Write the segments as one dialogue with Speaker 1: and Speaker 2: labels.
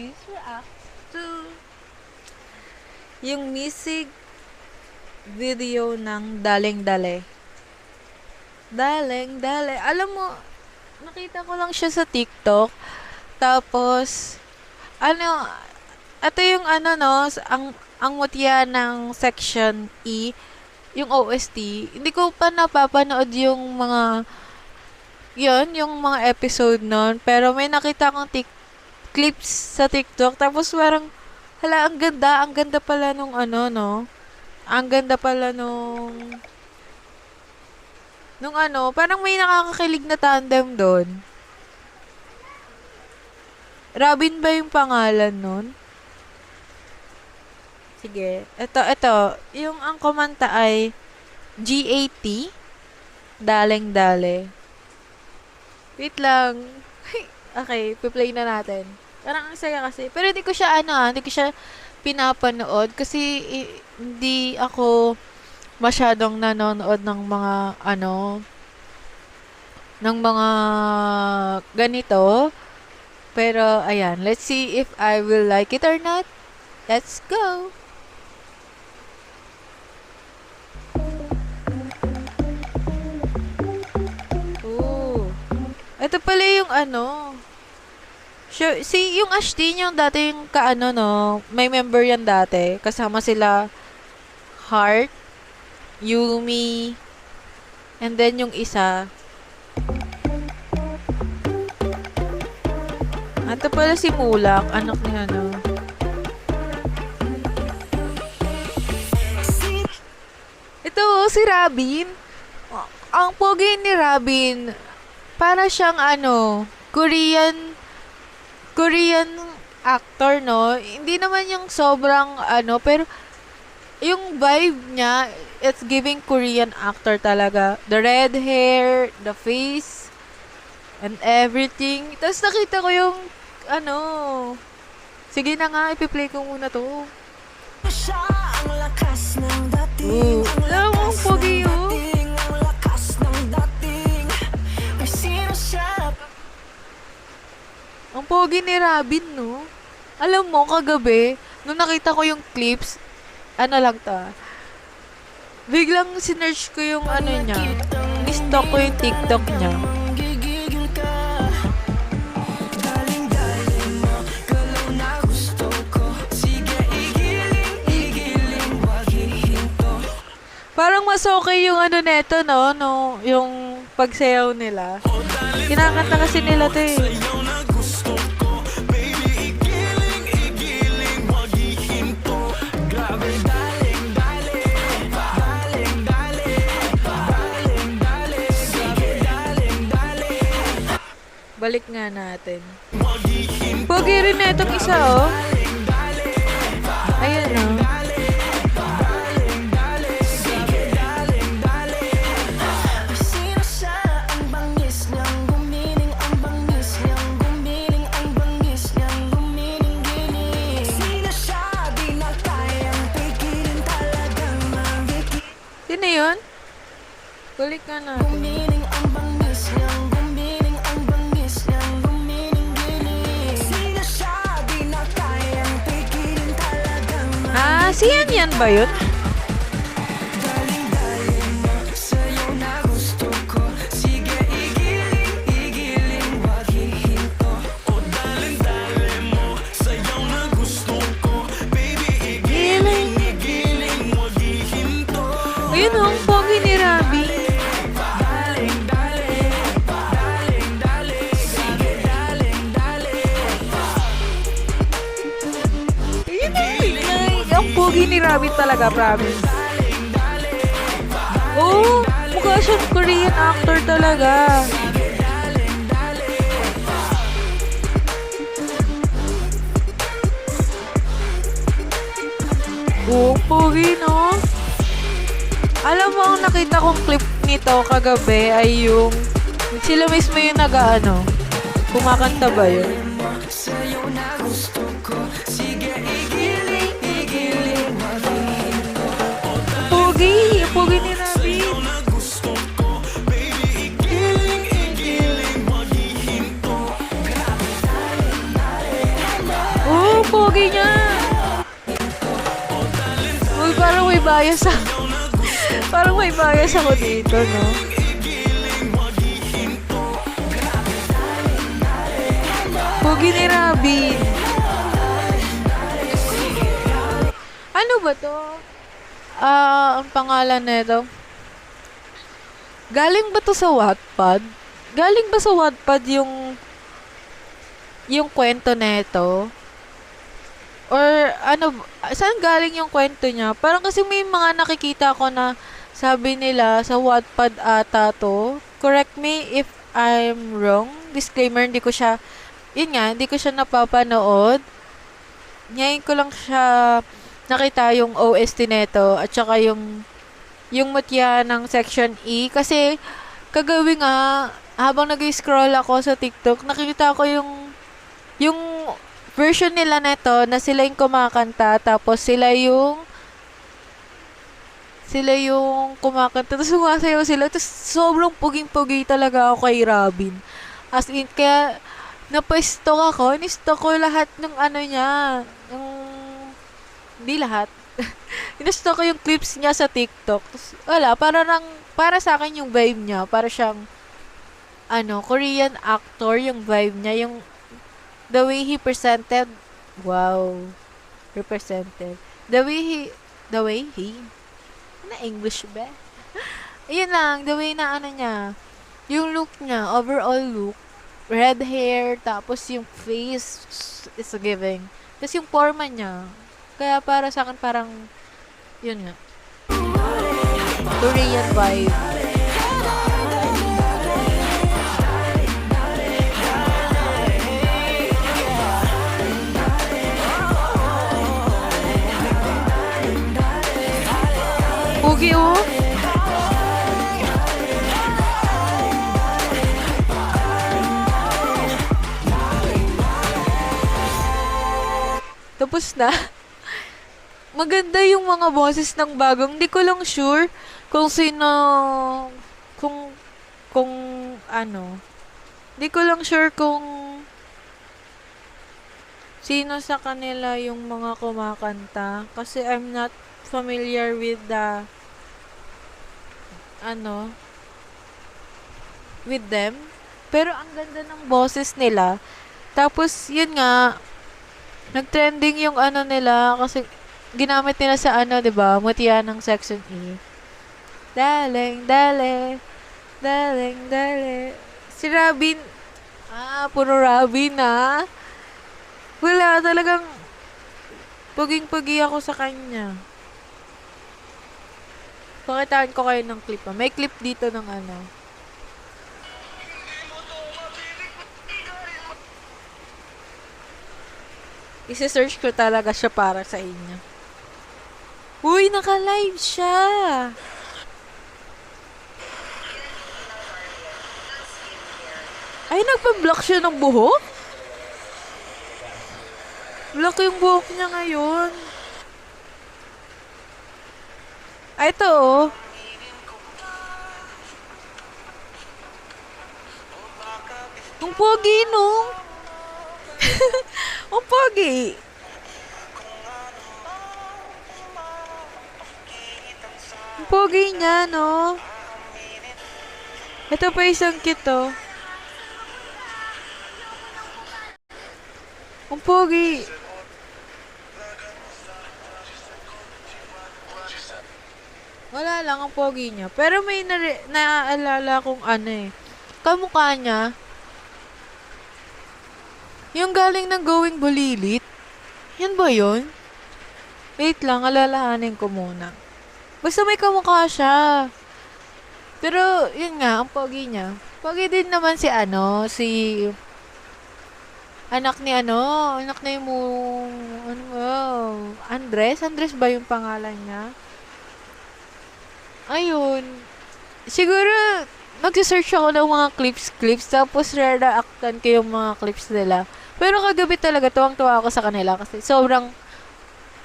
Speaker 1: Please react to yung music video ng Daling Dale. Daling Dale. Alam mo, nakita ko lang siya sa TikTok. Tapos, ano, ito yung ano no, ang mutya ng section E, yung OST. Hindi ko pa napapanood yung mga, yung mga episode nun. Pero may nakita akong clips sa TikTok. Tapos parang, hala, ang ganda pala nung ano, no? Ang ganda pala nung ano, parang may nakakakilig na tandem doon. Robin ba yung pangalan nun? Sige, ito. Yung ang kumanta ay GAT, Daleng Dale. Wait lang. Okay, piplay na natin. Parang ang saya kasi. Pero hindi ko siya pinapanood kasi hindi ako masyadong nanonood ng mga ng mga ganito. Pero ayan, let's see if I will like it or not. Let's go. Oh. Ito pala yung ano. Yung Ashtin, yung dati yung no, may member yan dati. Kasama sila Heart, Yumi, and then yung isa. Ito pala si Mulak, anak ni ano. Ito, si Robin. Ang pogi ni Robin, para siyang Korean actor, no? Hindi naman yung sobrang pero yung vibe niya, it's giving Korean actor talaga. The red hair, the face, and everything. Tapos nakita ko yung sige na nga, ipi-play ko muna to. Alam mo, ang pogi yun. Ang pogi ni Robin, no? Alam mo, kagabi, nung nakita ko yung clips, lang ta. Biglang sinerch ko yung niya. Ni-stalk ko yung TikTok niya. Parang mas okay yung neto, no? Yung pagsayaw nila. Kinakanta kasi nila to eh. Balik nga natin. Pogi rin na itong isa, oh. Ayan, oh. Sino yun? Balik nga natin. Si yan ba yun? Ayun ang pogi ni Robby. Pogi ni Robin talaga, promise. Oh, mukha siyang Korean actor talaga. Oh, pogi, no? Alam mo, ang nakita kong clip nito kagabi ay yung sila mismo yung kumakanta ba yun? Pogi ni Robin. Pogi niya! Uy, parang may bias parang may bias ako dito, no? Pogi ni Robin. Ano ba to? Ang pangalan nito. Galing ba to sa Wattpad? Galing ba sa Wattpad yung kwento nito? Or ano, saan galing yung kwento niya? Parang kasi may mga nakikita ko na sabi nila sa Wattpad ata to. Correct me if I'm wrong. Disclaimer, yun nga, hindi ko siya napapanood. Ngayon ko lang siya nakita yung OST neto at saka yung mutya ng Section E. Kasi kagabi nga, habang nag-scroll ako sa TikTok, nakikita ko yung version nila neto na sila yung kumakanta, tapos sila yung kumakanta, tapos sumasayaw sila, tapos sobrang puging-pugi talaga ako kay Robin. As in, kaya napaistok ako, inistok ko lahat ng ano niya, hindi lahat. Inistok ko yung clips niya sa TikTok. Tapos, wala, para sa akin yung vibe niya, para siyang, Korean actor yung vibe niya, the way he presented, wow, represented. The way he, na English ba? Ayun lang, the way na niya, yung look niya, overall look, red hair, tapos yung face is giving. Tapos yung forma niya, kaya para sa akin parang, yun nga, Korean vibe. Pugi oh! Tapos na. Maganda yung mga boses ng bagong. Hindi ko lang sure kung sino, kung, kung, ano. Hindi ko lang sure kung sino sa kanila yung mga kumakanta. Kasi I'm not familiar with with them. Pero ang ganda ng boses nila. Tapos, yun nga, nag-trending yung nila kasi ginamit nila sa 'di ba? Mutya ng Section E. Daling, dale. Daling, dale. Si Robin. Puro Robin Wala, talagang puging-pugi ako sa kanya. Pakitaan ko kayo ng clip May clip dito ng Isi-search ko talaga siya para sa inyo. Uy, naka-live siya! Ay, nagpa-block siya ng buhok? Block yung buhok niya ngayon. Ito oh. Ang pogi no? Ang pogi. Ang pogi niya, no? Ito pa isang cute, oh. Ang pogi. Wala lang ang pogi niya. Pero may naaalala kong kamukha niya. Yung galing ng Going Bulilit. Yan ba yun? Wait lang, alalahanin ko muna. Basta may kamukha siya. Pero, yun nga, ang pogi niya. Pogi din naman si anak ni mo, Andres? Andres ba yung pangalan niya? Ayun. Siguro, nag-search ako ng mga clips, tapos re-reactan ko yung mga clips nila. Pero kagabi talaga, tuwang-tuwa ako sa kanila kasi sobrang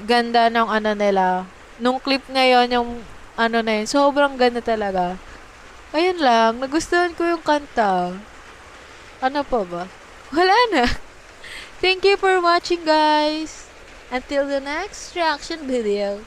Speaker 1: ganda ng nila. Nung clip ngayon, yung na yun, sobrang ganda talaga. Ayun lang, nagustuhan ko yung kanta. Ano pa ba? Wala na. Thank you for watching, guys. Until the next reaction video.